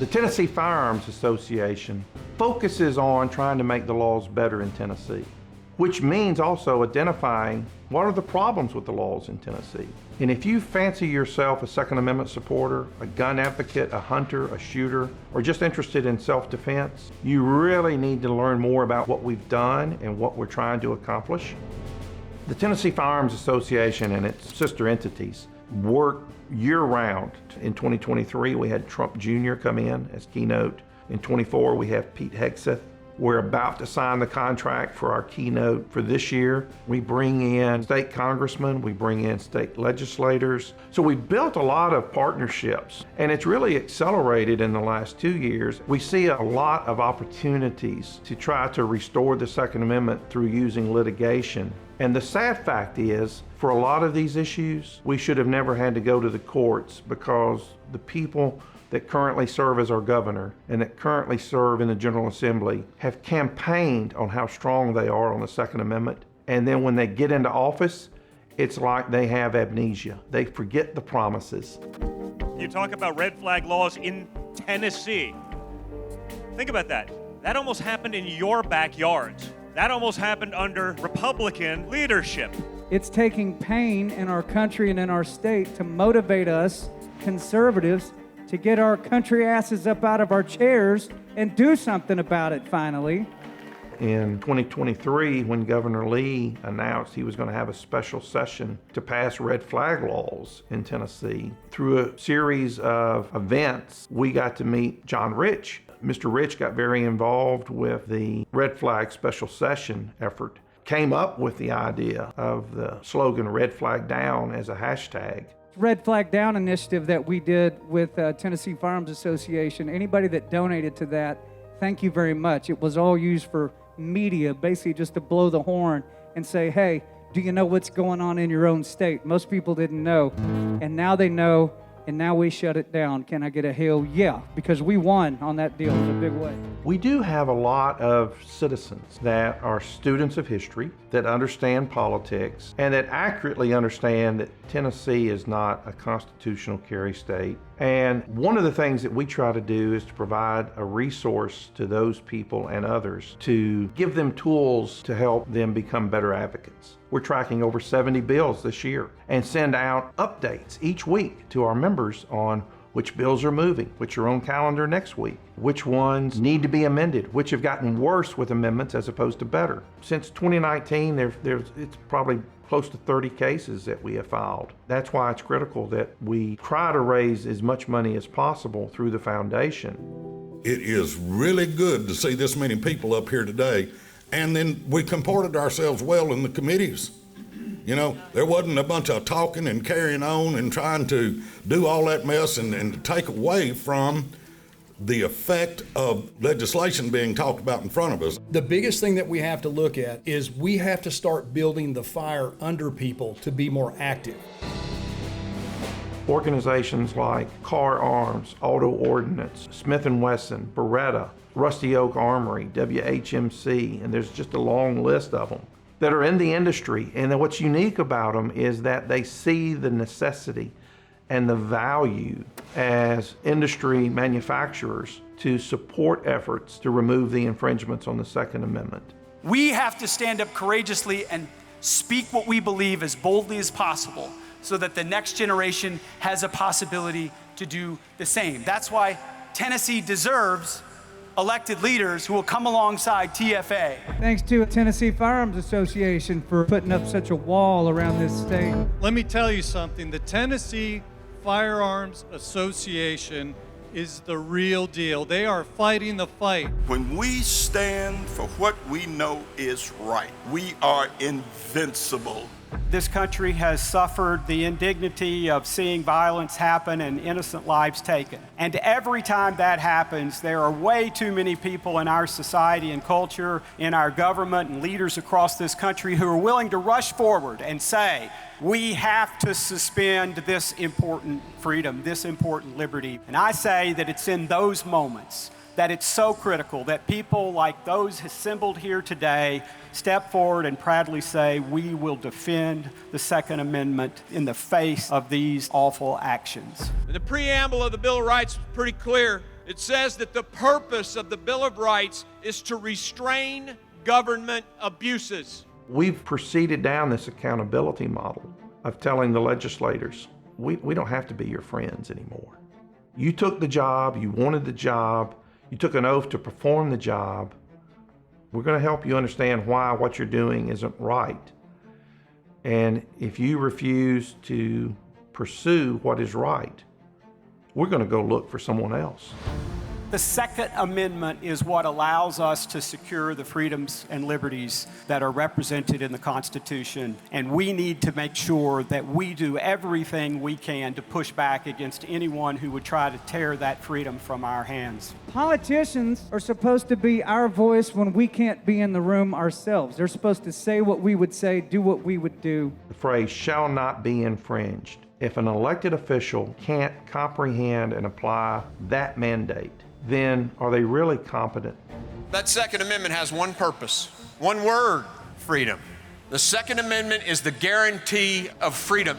The Tennessee Firearms Association focuses on trying to make the laws better in Tennessee, which means also identifying what are the problems with the laws in Tennessee. And if you fancy yourself a Second Amendment supporter, a gun advocate, a hunter, a shooter, or just interested in self-defense, you really need to learn more about what we've done and what we're trying to accomplish. The Tennessee Firearms Association and its sister entities work year-round. In 2023, we had Trump Jr. come in as keynote. In 24, we have Pete Hegseth. We're about to sign the contract for our keynote for this year. We bring in state congressmen, we bring in state legislators. So we built a lot of partnerships, and it's really accelerated in the last 2 years. We see a lot of opportunities to try to restore the Second Amendment through using litigation. And the sad fact is, for a lot of these issues, we should have never had to go to the courts because the people that currently serve as our governor and that currently serve in the General Assembly have campaigned on how strong they are on the Second Amendment. And then when they get into office, it's like they have amnesia. They forget the promises. You talk about red flag laws in Tennessee. Think about that. That almost happened in your backyard. That almost happened under Republican leadership. It's taking pain in our country and in our state to motivate us, conservatives, to get our country asses up out of our chairs and do something about it finally. In 2023, when Governor Lee announced he was going to have a special session to pass red flag laws in Tennessee, through a series of events, we got to meet John Rich. Mr. Rich got very involved with the red flag special session effort, came up with the idea of the slogan "Red Flag Down" as a hashtag. Red Flag Down initiative that we did with Tennessee Firearms Association. Anybody that donated to that, thank you very much. It was all used for media, basically just to blow the horn and say, hey, do you know what's going on in your own state? Most people didn't know, and now they know, and now we shut it down. Can I get a hell yeah? Because we won on that deal in a big way. We do have a lot of citizens that are students of history, that understand politics, and that accurately understand that Tennessee is not a constitutional carry state. And one of the things that we try to do is to provide a resource to those people and others to give them tools to help them become better advocates. We're tracking over 70 bills this year and send out updates each week to our members on which bills are moving, which are on calendar next week, which ones need to be amended, which have gotten worse with amendments as opposed to better. Since 2019, it's probably close to 30 cases that we have filed. That's why it's critical that we try to raise as much money as possible through the foundation. It is really good to see this many people up here today, and then we comported ourselves well in the committees. You know, there wasn't a bunch of talking and carrying on and trying to do all that mess and to take away from the effect of legislation being talked about in front of us. The biggest thing that we have to look at is we have to start building the fire under people to be more active. Organizations like Car Arms, Auto Ordnance, Smith & Wesson, Beretta, Rusty Oak Armory, WHMC, and there's just a long list of them that are in the industry. And what's unique about them is that they see the necessity and the value as industry manufacturers to support efforts to remove the infringements on the Second Amendment. We have to stand up courageously and speak what we believe as boldly as possible so that the next generation has a possibility to do the same. That's why Tennessee deserves elected leaders who will come alongside TFA. Thanks to Tennessee Firearms Association for putting up such a wall around this state. Let me tell you something. The Tennessee Firearms Association is the real deal. They are fighting the fight. When we stand for what we know is right, we are invincible. This country has suffered the indignity of seeing violence happen and innocent lives taken. And every time that happens, there are way too many people in our society and culture, in our government and leaders across this country who are willing to rush forward and say, we have to suspend this important freedom, this important liberty. And I say that it's in those moments that it's so critical that people like those assembled here today step forward and proudly say, we will defend the Second Amendment in the face of these awful actions. The preamble of the Bill of Rights is pretty clear. It says that the purpose of the Bill of Rights is to restrain government abuses. We've proceeded down this accountability model of telling the legislators, we don't have to be your friends anymore. You took the job, you wanted the job, you took an oath to perform the job. We're going to help you understand why what you're doing isn't right. And if you refuse to pursue what is right, we're going to go look for someone else. The Second Amendment is what allows us to secure the freedoms and liberties that are represented in the Constitution, and we need to make sure that we do everything we can to push back against anyone who would try to tear that freedom from our hands. Politicians are supposed to be our voice when we can't be in the room ourselves. They're supposed to say what we would say, do what we would do. The phrase shall not be infringed. If an elected official can't comprehend and apply that mandate, then are they really competent? That Second Amendment has one purpose, one word: freedom. The Second Amendment is the guarantee of freedom.